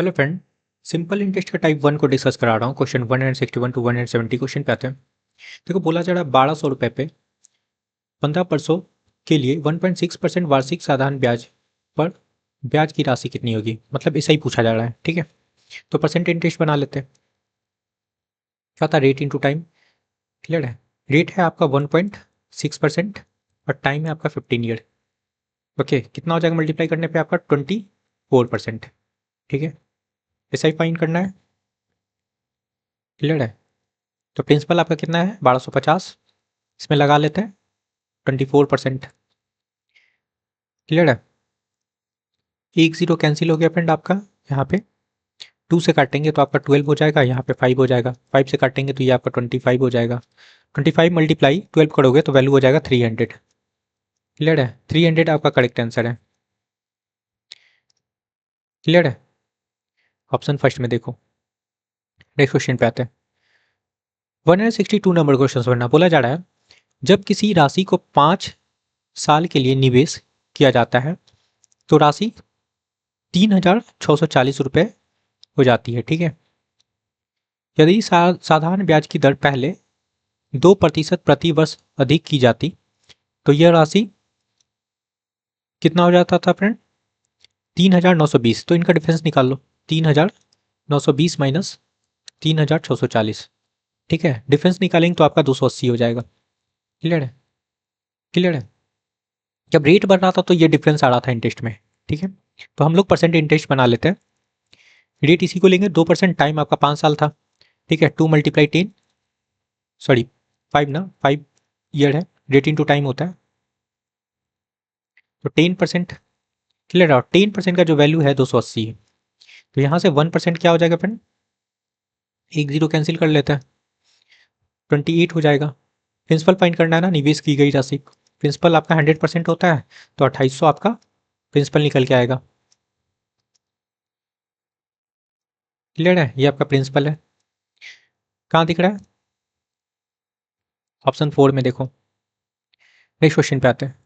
Hello friend, simple interest का type 1 को discuss करा रहा हूँ। क्वेश्चन 161 टू 170 क्वेश्चन पे आते हैं। देखो, बोला जा रहा है 1200 रुपये पे 15 वर्षों के लिए 1.6% वार्षिक साधारण ब्याज पर ब्याज की राशि कितनी होगी। मतलब ऐसा ही पूछा जा रहा है। ठीक है, तो परसेंट इंटरेस्ट बना लेते हैं। क्या था? Rate into time. क्लियर है? रेट है आपका 1.6% और टाइम है आपका 15 ईयर। ओके, कितना हो जाएगा मल्टीप्लाई करने पे? आपका 24%। ठीक है, ऐसा ही फाइन करना है। क्लियर है? तो प्रिंसिपल आपका कितना है? 1250। इसमें लगा लेते हैं 24%। क्लियर है? एक जीरो कैंसिल हो गया फ्रेंड आपका। यहाँ पे 2 से काटेंगे तो आपका 12 हो जाएगा, यहाँ पे 5 हो जाएगा। 5 से काटेंगे तो ये आपका 25 हो जाएगा। 25 मल्टीप्लाई 12 करोगे तो वैल्यू हो जाएगा 300। क्लियर है? 300 आपका करेक्ट आंसर है। क्लियर है? ऑप्शन फर्स्ट में देखो। नेक्स्ट क्वेश्चन पे आते हैं। 162 नंबर क्वेश्चन पढ़ना बोला जा रहा है। जब किसी राशि को 5 साल के लिए निवेश किया जाता है तो राशि 3640 रुपये हो जाती है। ठीक है, यदि साधारण ब्याज की दर पहले 2% प्रति वर्ष अधिक की जाती तो यह राशि कितना हो जाता था फ्रेंड? 3920। तो इनका डिफरेंस निकाल लो। 3920 माइनस 3640। ठीक है, डिफरेंस निकालेंगे तो आपका 280 हो जाएगा। क्लियर है? क्लियर है? जब रेट बढ़ रहा था तो ये डिफरेंस आ रहा था इंटरेस्ट में। ठीक है, तो हम लोग परसेंट इंटरेस्ट बना लेते हैं। रेट इसी को लेंगे 2%। टाइम आपका 5 साल था। ठीक है, 2 मल्टीप्लाई 10, सॉरी 5 ना, 5 ईयर है। रेट इंटू टाइम होता है तो 10%। क्लियर है? और 10% का जो वैल्यू है 280 है। तो यहाँ से 1% क्या हो जाएगा फ्रेंड? एक जीरो कैंसिल कर लेते हैं, 28 हो जाएगा। प्रिंसिपल फाइंड करना है ना, निवेश की गई राशि। प्रिंसिपल आपका 100% होता है तो 2800 आपका प्रिंसिपल निकल के आएगा। क्लियर है? ये आपका प्रिंसिपल है। कहाँ दिख रहा है? ऑप्शन 4 में देखो। नेक्स्ट क्वेश्चन पे आते हैं।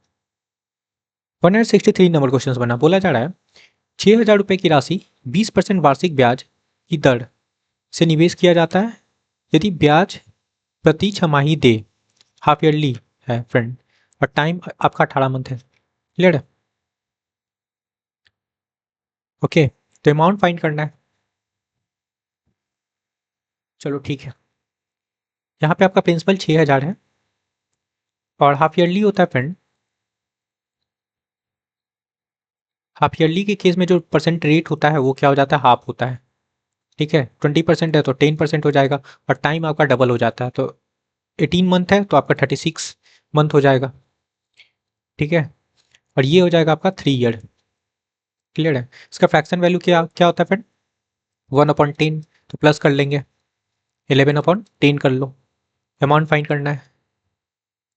163 नंबर क्वेश्चन बना बोला जा रहा है 6000 रुपये की राशि 20% वार्षिक ब्याज की दर से निवेश किया जाता है यदि ब्याज प्रति छमाही दे। हाफ ईयरली है फ्रेंड और टाइम आपका 18 मंथ है। क्लियर है? ओके, तो अमाउंट फाइंड करना है। चलो ठीक है, यहाँ पे आपका प्रिंसिपल 6000 है और हाफ ईयरली होता है फ्रेंड। हाफ ईयरली के केस में जो परसेंट रेट होता है वो क्या हो जाता है? हाफ होता है। ठीक है, 20% है तो 10% हो जाएगा और टाइम आपका डबल हो जाता है। तो 18 मंथ है तो आपका 36 मंथ हो जाएगा। ठीक है, और ये हो जाएगा आपका 3 ईयर। क्लियर है? इसका फ्रैक्शन वैल्यू क्या क्या होता है फ्रेंड? 1/10। तो प्लस कर लेंगे, 11/10 कर लो। अमाउंट फाइंड करना है।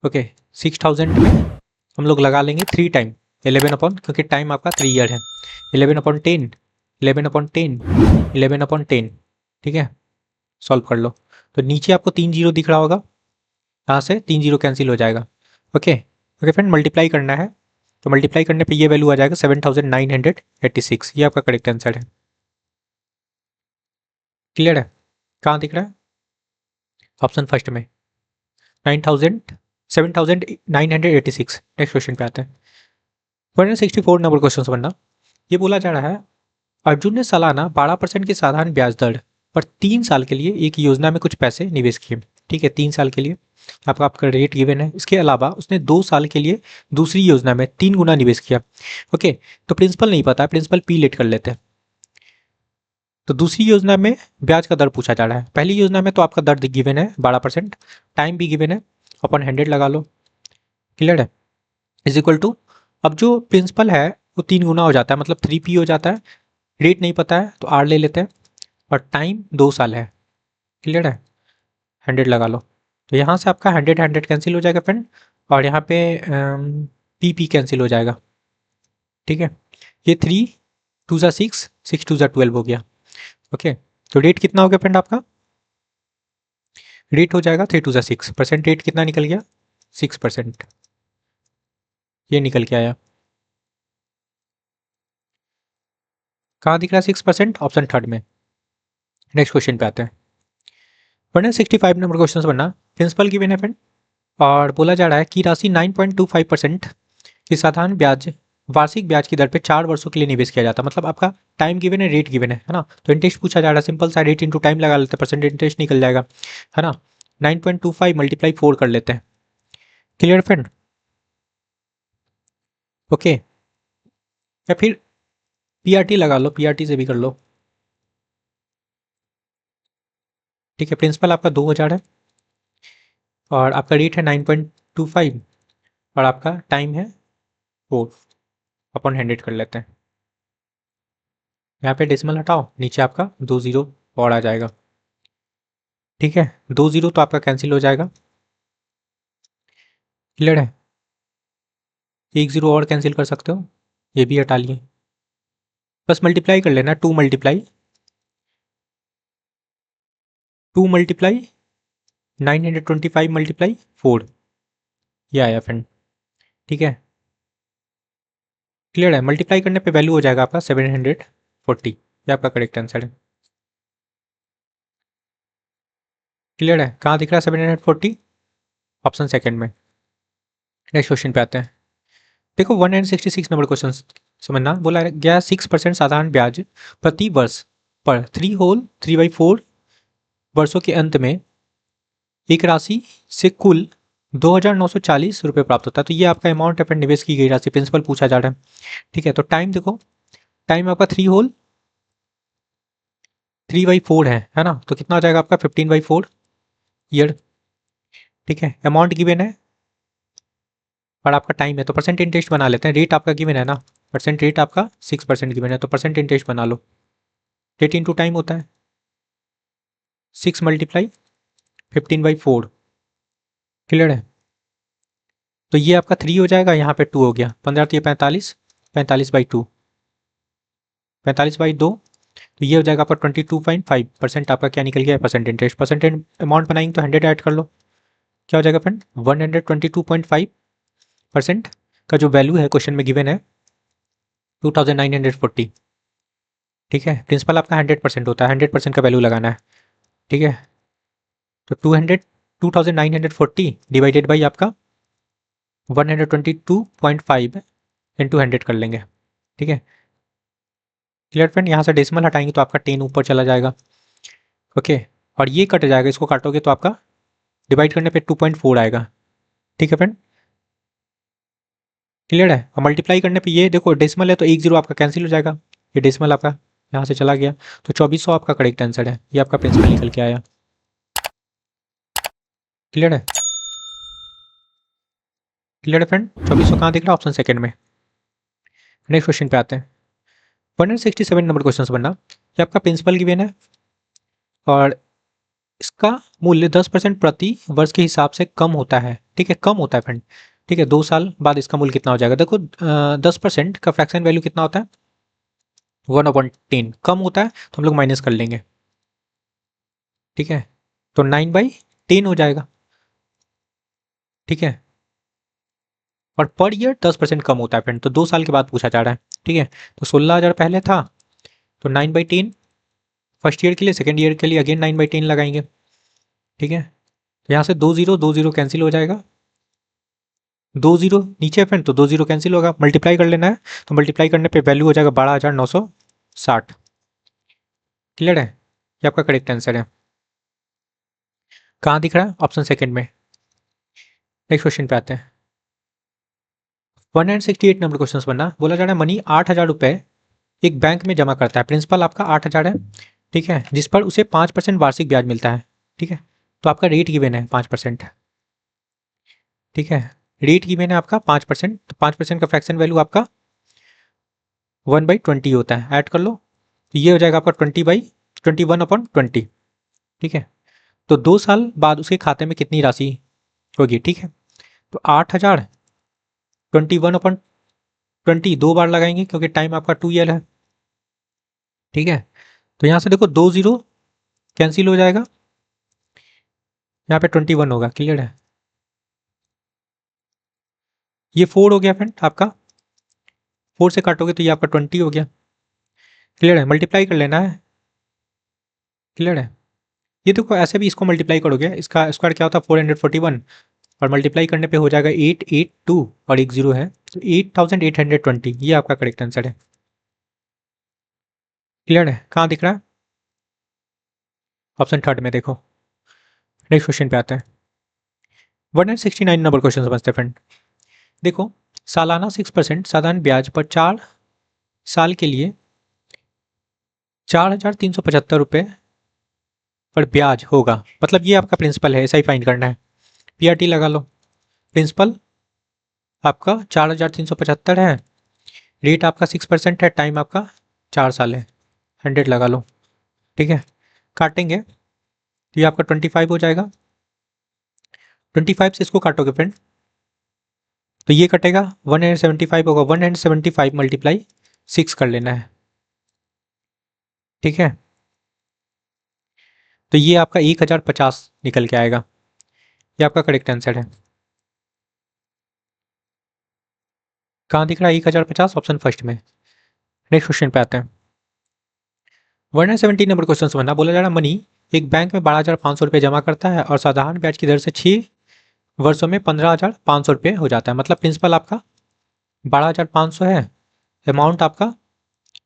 ओके, 6000 में हम लोग लगा लेंगे 3 टाइम 11 क्योंकि टाइम आपका 3 ईयर है। 11/10, 11/10, 11/10। ठीक है, सॉल्व कर लो। तो नीचे आपको 3 जीरो दिख रहा होगा, यहाँ से 3 जीरो कैंसिल हो जाएगा। ओके ओके फ्रेंड, मल्टीप्लाई करना है तो मल्टीप्लाई करने पे ये वैल्यू आ जाएगा 7986। ये आपका करेक्ट आंसर है। क्लियर है? कहाँ दिख रहा है? ऑप्शन फर्स्ट में 9000 7986। नेक्स्ट क्वेश्चन पे आते हैं। 164 नंबर क्वेश्चन बनना ये बोला जा रहा है अर्जुन ने सालाना 12% की साधारण ब्याज दर पर 3 साल के लिए एक योजना में कुछ पैसे निवेश किए। ठीक है, 3 साल के लिए आपका आपका रेट गिवन है। इसके अलावा उसने 2 साल के लिए दूसरी योजना में 3 गुना निवेश किया। ओके, तो प्रिंसिपल नहीं पता, प्रिंसिपल पी लेट कर लेते हैं। तो दूसरी योजना में ब्याज का दर पूछा जा रहा है। पहली योजना में तो आपका दर गिवन है 12%, टाइम भी गिवन है, अपन 100 लगा लो। क्लियर है? इज इक्वल टू, अब जो प्रिंसिपल है वो 3 गुना हो जाता है, मतलब 3p हो जाता है। रेट नहीं पता है तो आर ले लेते हैं और टाइम 2 साल है। क्लियर है? 100 लगा लो। तो यहाँ से आपका 100 100 कैंसिल हो जाएगा फ्रेंड और यहाँ पे पी पी कैंसिल हो जाएगा। ठीक है, ये 3 2 6, 6 2 12 हो गया। ओके, तो रेट कितना हो गया फ्रेंड आपका? रेट हो जाएगा 3 2 6। परसेंट रेट कितना निकल गया? 6%। ये निकल के आया। कहाँ दिख रहा है 6%? ऑप्शन थर्ड में। नेक्स्ट क्वेश्चन पे आते हैं। 165 नंबर क्वेश्चन बनना। प्रिंसिपल गिवन है फ्रेंड, और बोला जा रहा है कि राशि 9.25% की साधारण ब्याज वार्षिक ब्याज की दर पे 4 वर्षों के लिए निवेश किया जाता है। मतलब आपका टाइम गिवन है, रेट गिवन है ना। तो इंटरेस्ट पूछा जा रहा है, सिंपल सा रेट इंटू टाइम लगा लेते हैं, परसेंट इंटरेस्ट निकल जाएगा, है ना। 9.25 मल्टीप्लाई 4 कर लेते हैं। Clear friend? ओके, या फिर पीआरटी लगा लो, पीआरटी से भी कर लो। ठीक है, प्रिंसिपल आपका 2000 है और आपका रेट है 9.25 और आपका टाइम है 4 अपॉन 100 कर लेते हैं। यहाँ पे डेसिमल हटाओ, नीचे आपका 2 जीरो और आ जाएगा। ठीक है, 2 जीरो तो आपका कैंसिल हो जाएगा। क्लियर है? 1 जीरो और कैंसिल कर सकते हो, ये भी हटा लिए। बस मल्टीप्लाई कर लेना, 2 मल्टीप्लाई 925 मल्टीप्लाई 4, ये आया फ्रेंड। ठीक है, क्लियर है? मल्टीप्लाई करने पे वैल्यू हो जाएगा आपका 740, ये आपका करेक्ट आंसर है। क्लियर है? कहाँ दिख रहा है 740? ऑप्शन सेकंड में। नेक्स्ट क्वेश्चन पे आते हैं। देखो 166 नंबर क्वेश्चन समझना। बोला गया 6% साधारण ब्याज प्रति वर्ष पर 3/4 वर्षों के अंत में एक राशि से कुल 2,940 रुपये प्राप्त होता है। तो ये आपका अमाउंट है पर निवेश की गई राशि, प्रिंसिपल पूछा जा रहा है। ठीक है, तो टाइम देखो, टाइम आपका 3/4 है ना। तो कितना हो जाएगा आपका 15/4 ईयर। ठीक है, अमाउंट गिवन है और आपका टाइम है, तो परसेंट इंटरेस्ट बना लेते हैं। रेट आपका गिवन है ना, परसेंट रेट आपका 6% गिवन है, तो परसेंट इंटरेस्ट बना लो। रेट इंटू टाइम होता है 6 मल्टीप्लाई 15/4। क्लियर है? तो ये आपका 3 हो जाएगा, यहाँ पे 2 हो गया, 15 45/2, 45/2। तो ये हो जाएगा आपका 22.5%। आपका क्या निकल गया? Percent interest. परसेंट अमाउंट बनाएंगे तो 100 ऐड कर लो, क्या हो जाएगा फ्रेंड? 122.5% का जो वैल्यू है क्वेश्चन में गिवन है 2940। ठीक है, प्रिंसिपल आपका 100% होता है, 100% का वैल्यू लगाना है। ठीक है, तो 2940 डिवाइडेड बाई आपका 122.5 इंटू 100 कर लेंगे। ठीक है, क्लियर फ्रेंड? यहाँ से डेसिमल हटाएंगे तो आपका 10 ऊपर चला जाएगा। ओके, और ये कट जाएगा, इसको काटोगे तो आपका डिवाइड करने पे 2.4 आएगा। ठीक है फ्रेंड, क्लियर है? और मल्टीप्लाई करने पे ये देखो डेसिमल है तो 1 जीरो आपका कैंसिल हो जाएगा, ये डेसिमल आपका यहाँ से चला गया। तो 2400 आपका करेक्ट आंसर है, ये आपका प्रिंसिपल निकल के आया। क्लियर है? क्लियर है फ्रेंड? 2400 कहाँ दिख रहा है? ऑप्शन सेकंड में। नेक्स्ट क्वेश्चन पे आते हैं। 167 नंबर क्वेश्चन बनना। ये आपका प्रिंसिपल गिवन है और इसका मूल्य 10% प्रति वर्ष के हिसाब से कम होता है। ठीक है, कम होता है फ्रेंड। ठीक है, 2 साल बाद इसका मूल्य कितना हो जाएगा? देखो 10% का फ्रैक्शन वैल्यू कितना होता है? 1/10। कम होता है तो हम लोग माइनस कर लेंगे। ठीक है, तो 9/10 हो जाएगा। ठीक है, और पर ईयर 10% कम होता है फ्रेंड, तो 2 साल के बाद पूछा जा रहा है। ठीक है, तो 16,000 पहले था, तो 9/10 फर्स्ट ईयर के लिए, सेकेंड ईयर के लिए अगेन 9/10 लगाएंगे। ठीक है, तो यहाँ से 2 जीरो कैंसिल हो जाएगा, 2 जीरो नीचे है फ्रेंड, तो 2 जीरो कैंसिल होगा। मल्टीप्लाई कर लेना है, तो मल्टीप्लाई करने पे वैल्यू हो जाएगा 12,960। क्लियर है? ये आपका करेक्ट आंसर है। कहाँ दिख रहा है? ऑप्शन सेकंड में। नेक्स्ट क्वेश्चन पे आते हैं। 168 नंबर क्वेश्चन बनना। बोला जा रहा है मनी 8,000 रुपये एक बैंक में जमा करता है। प्रिंसिपल आपका 8,000 है। ठीक है, जिस पर उसे 5% वार्षिक ब्याज मिलता है। ठीक है, तो आपका रेट गिवन है 5%। ठीक है, रेट गिवन है आपका 5%, तो 5% का फ्रैक्शन वैल्यू आपका 1/20 होता है। ऐड कर लो, तो ये हो जाएगा आपका 21/20। ठीक है, तो 2 साल बाद उसके खाते में कितनी राशि होगी? ठीक है, तो 8,000 21/20 दो बार लगाएंगे क्योंकि टाइम आपका 2 ईयर है। ठीक है, तो यहाँ से देखो 2 जीरो कैंसिल हो जाएगा, यहाँ पे 21 होगा। क्लियर है? ये 4 हो गया फ्रेंड आपका, 4 से काटोगे तो ये आपका 20 हो गया। क्लियर है, मल्टीप्लाई कर लेना है। क्लियर है, ये देखो ऐसे भी इसको मल्टीप्लाई करोगे, इसका स्क्वायर क्या होता है 441, और मल्टीप्लाई करने पे हो जाएगा 882 और एक जीरो है तो 8820, ये आपका करेक्ट आंसर है। क्लियर है, कहाँ दिख रहा है? ऑप्शन थर्ड में देखो। नेक्स्ट क्वेश्चन पे आते हैं। 169 नंबर क्वेश्चन समझते हैं फ्रेंड। देखो, सालाना 6% साधारण ब्याज पर 4 साल के लिए 4375 रुपये पर ब्याज होगा, मतलब ये आपका प्रिंसिपल है, ऐसा ही फाइंड करना है। पीआरटी लगा लो। प्रिंसिपल आपका 4375 है, रेट आपका 6% है, टाइम आपका 4 साल है, 100 लगा लो। ठीक है, काटेंगे तो ये आपका 25 हो जाएगा। 25 से इसको काटोगे फ्रेंड तो ये कटेगा, 175 होगा, 175 मल्टीप्लाई 6 कर लेना है। ठीक है, तो ये आपका 1050 निकल के आएगा, ये आपका करेक्ट आंसर है। कहाँ दिख रहा है 1050? ऑप्शन फर्स्ट में। नेक्स्ट क्वेश्चन पे आते हैं। 170 नंबर क्वेश्चन समझना। बोला जा रहा मनी एक बैंक में 12,500 रुपये जमा करता है और साधारण ब्याज की दर से 6 वर्षों में 15,500 रुपये हो जाता है, मतलब प्रिंसिपल आपका 12,500 है, अमाउंट आपका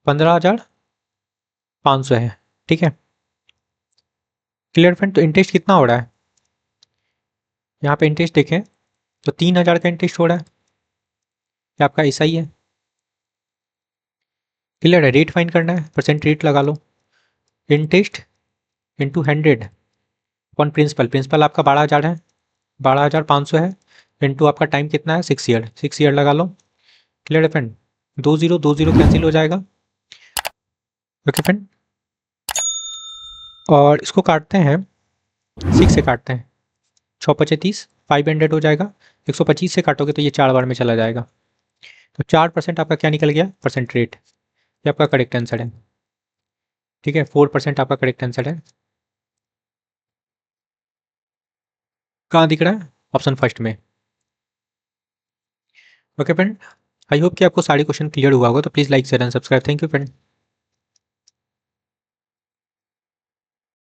15,500 है। ठीक है, क्लियर फ्रेंड? तो इंटरेस्ट कितना हो रहा है यहाँ पे? इंटरेस्ट देखें तो 3,000 का इंटरेस्ट हो रहा है, ये आपका ऐसा ही है। क्लियर है, रेट फाइंड करना है, परसेंट रेट लगा लो। Interest into 100 upon principal, principal आपका 12,000 है, 12,500 है, इंटू आपका टाइम कितना है 6 ईयर, 6 ईयर लगा लो। क्लियर है फ्रेंड? 2 0 कैंसिल हो जाएगा। ओके फ्रेंड, और इसको काटते हैं 6 से काटते हैं, 6 × 25 500 हो जाएगा। 125 से काटोगे तो ये 4 बार में चला जाएगा, तो 4% आपका क्या निकल गया? Percent rate. ये आपका करेक्ट आंसर है। ठीक है, 4% आपका करेक्ट आंसर है। कहाँ दिख रहा है? ऑप्शन फर्स्ट में। ओके फ्रेंड, आई होप कि आपको सारे क्वेश्चन क्लियर हुआ होगा, तो please like share and subscribe. Thank you friend.